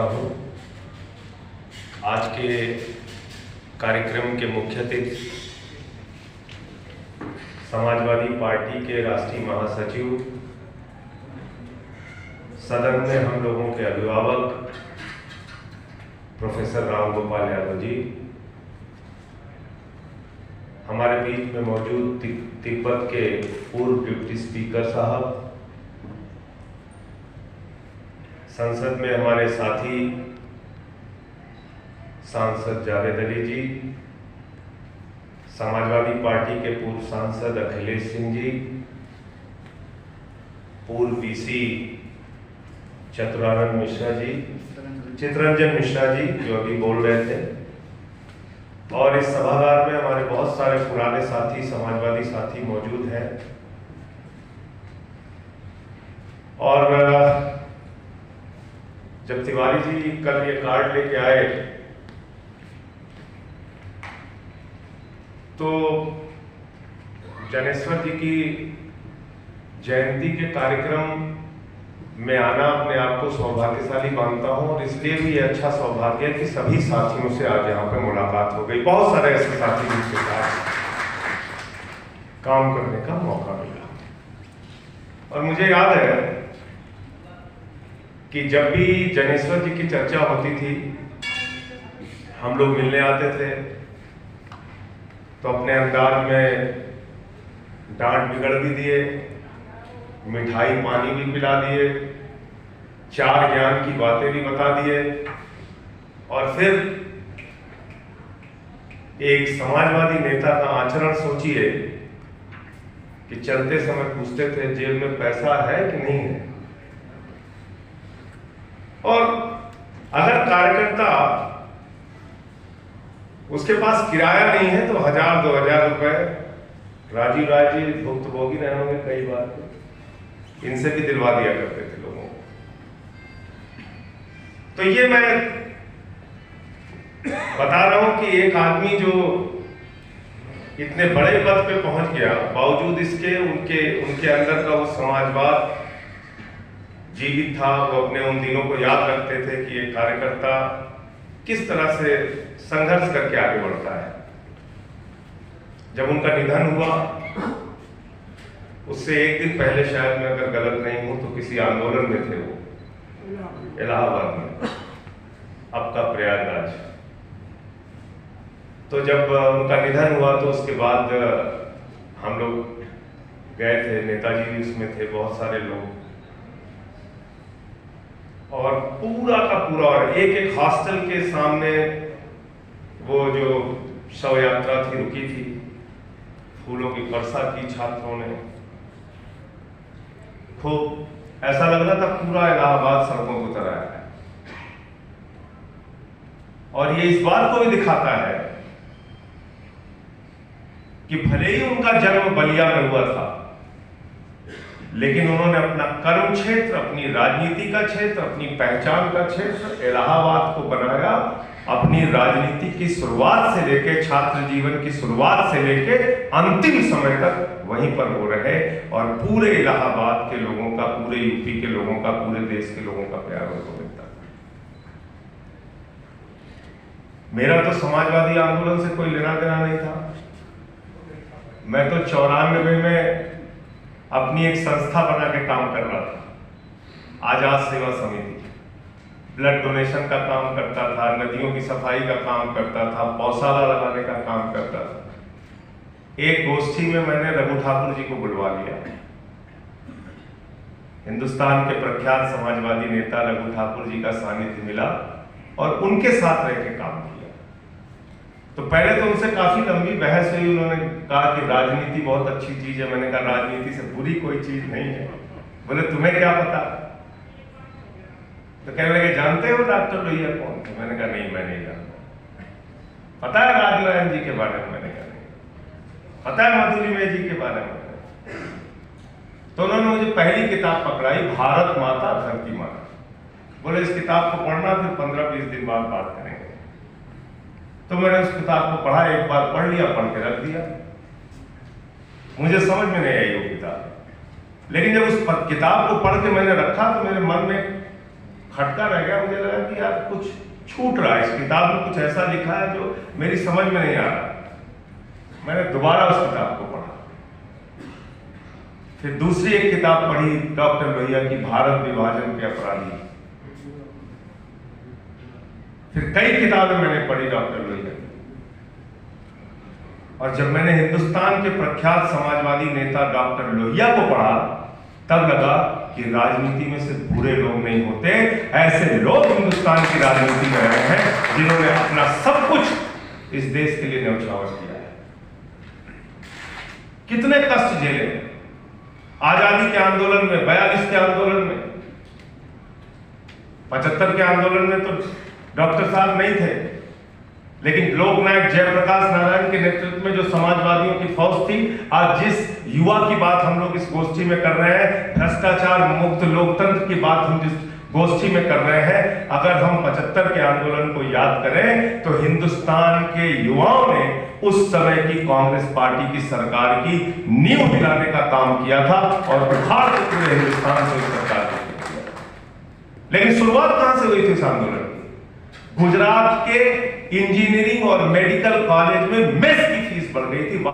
हूँ। आज के कार्यक्रम के मुख्य अतिथि समाजवादी पार्टी के राष्ट्रीय महासचिव, सदन में हम लोगों के अभिभावक प्रोफेसर राम गोपाल यादव जी, हमारे बीच में मौजूद तिब्बत के पूर्व डिप्टी स्पीकर साहब, संसद में हमारे साथी सांसद जावेद अली जी, समाजवादी पार्टी के पूर्व सांसद अखिलेश सिंह जी, पूर्व वीसी चित्तरंजन मिश्रा जी जो अभी बोल रहे थे, और इस सभागार में हमारे बहुत सारे पुराने साथी, समाजवादी साथी मौजूद हैं। और जब तिवारी जी कल ये कार्ड लेके आए तो जनेश्वर जी की जयंती के कार्यक्रम में आना अपने आप को सौभाग्यशाली मानता हूं, और इसलिए भी ये अच्छा सौभाग्य है कि सभी साथियों से आज यहाँ पे मुलाकात हो गई। बहुत सारे ऐसे साथी जिनके साथ काम करने का मौका मिला। और मुझे याद है कि जब भी जनेश्वर जी की चर्चा होती थी, हम लोग मिलने आते थे तो अपने अंदाज में डांट बिगड़ भी दिए, मिठाई पानी भी पिला दिए, चार ज्ञान की बातें भी बता दिए, और फिर एक समाजवादी नेता का आचरण सोचिए कि चलते समय पूछते थे जेब में पैसा है कि नहीं है। और अगर कार्यकर्ता उसके पास किराया नहीं है तो 1000-2000 रुपए, राजीव राय जी भुक्तभोगी रहे होंगे कई बार, इनसे भी दिलवा दिया करते थे लोगों को। तो ये मैं बता रहा हूं कि एक आदमी जो इतने बड़े पद पे पहुंच गया, बावजूद इसके उनके अंदर का वो समाजवाद जीवित था। वो अपने उन दिनों को याद रखते थे कि एक कार्यकर्ता किस तरह से संघर्ष करके आगे बढ़ता है। जब उनका निधन हुआ, उससे एक दिन पहले, शायद मैं अगर गलत नहीं हूं तो किसी आंदोलन में थे वो, इलाहाबाद में, अब का प्रयागराज। तो जब उनका निधन हुआ तो उसके बाद हम लोग गए थे, नेताजी भी उसमें थे, बहुत सारे लोग, और पूरा का पूरा, और एक हॉस्टल के सामने वो जो शव यात्रा थी रुकी थी, फूलों की वर्षा की छात्रों ने, खूब ऐसा लग रहा था पूरा इलाहाबाद सड़कों को उतर आया है। और ये इस बात को भी दिखाता है कि भले ही उनका जन्म बलिया में हुआ था, लेकिन उन्होंने अपना कर्म क्षेत्र, अपनी राजनीति का क्षेत्र, अपनी पहचान का क्षेत्र इलाहाबाद को बनाया। अपनी राजनीति की शुरुआत से लेके, छात्र जीवन की शुरुआत से लेके अंतिम समय तक वहीं पर वो रहे, और पूरे इलाहाबाद के लोगों का, पूरे यूपी के लोगों का, पूरे देश के लोगों का प्यार उनको मिलता। मेरा तो समाजवादी आंदोलन से कोई लेना देना नहीं था। मैं तो 94 में अपनी एक संस्था बना के काम कर रहा था, आजाद सेवा समिति। ब्लड डोनेशन का काम करता था, नदियों की सफाई का काम करता था, पौधाशाला लगाने का काम करता था। एक गोष्ठी में मैंने रघु ठाकुर जी को बुलवा लिया। हिंदुस्तान के प्रख्यात समाजवादी नेता रघु ठाकुर जी का सानिध्य मिला, और उनके साथ रह के काम किया। तो पहले तो उनसे काफी लंबी बहस हुई। उन्होंने कहा कि राजनीति बहुत अच्छी चीज है। मैंने कहा राजनीति से बुरी कोई चीज नहीं है। बोले तुम्हें क्या पता? तो कहने लगे जानते हो डॉक्टर लोहिया कौन थे? मैंने कहा नहीं, मैं नहीं जानता। पता है राजनारायण जी के बारे में? मैंने कहा नहीं। पता है मधुलिमय जी के बारे में? तो उन्होंने मुझे पहली किताब पकड़ाई, भारत माता धरती माता। बोले इस किताब को पढ़ना, फिर 15-20 दिन बाद बात करेंगे। तो मैंने उस किताब को पढ़ा, एक बार पढ़ लिया, पढ़ के रख दिया। मुझे समझ में नहीं आई वो किताब, लेकिन जब उस किताब को पढ़ के मैंने रखा तो मेरे मन में खटका रह गया। मुझे लगा कि यार कुछ छूट रहा है, इस किताब में कुछ ऐसा लिखा है जो मेरी समझ में नहीं आ रहा। मैंने दोबारा उस किताब को पढ़ा, फिर दूसरी एक किताब पढ़ी डॉक्टर लोहिया की, भारत विभाजन के अपराधी। फिर कई किताबें मैंने पढ़ी डॉक्टर लोहिया की। और जब मैंने हिंदुस्तान के प्रख्यात समाजवादी नेता डॉक्टर लोहिया को पढ़ा, तब लगा कि राजनीति में सिर्फ बुरे लोग नहीं होते, ऐसे लोग हिंदुस्तान की राजनीति में रहे हैं जिन्होंने अपना सब कुछ इस देश के लिए न्यौछावर किया है। कितने कष्ट झेले आजादी के आंदोलन में, 42 के आंदोलन में, 75 के आंदोलन में तो डॉक्टर साहब नहीं थे, लेकिन लोकनायक जयप्रकाश नारायण के नेतृत्व में जो समाजवादियों की फौज थी, आज जिस युवा की बात हम लोग इस गोष्ठी में कर रहे हैं, भ्रष्टाचार मुक्त लोकतंत्र की बात हम जिस गोष्ठी में कर रहे हैं, अगर हम 75 के आंदोलन को याद करें तो हिंदुस्तान के युवाओं ने उस समय की कांग्रेस पार्टी की सरकार की नींव हिलाने का काम किया था और उखाड़ के पूरे हिंदुस्तान से उस सरकार को किया। लेकिन शुरुआत कहां से हुई थी इस आंदोलन की? गुजरात के इंजीनियरिंग और मेडिकल कॉलेज में मेस की फीस बढ़ गई थी।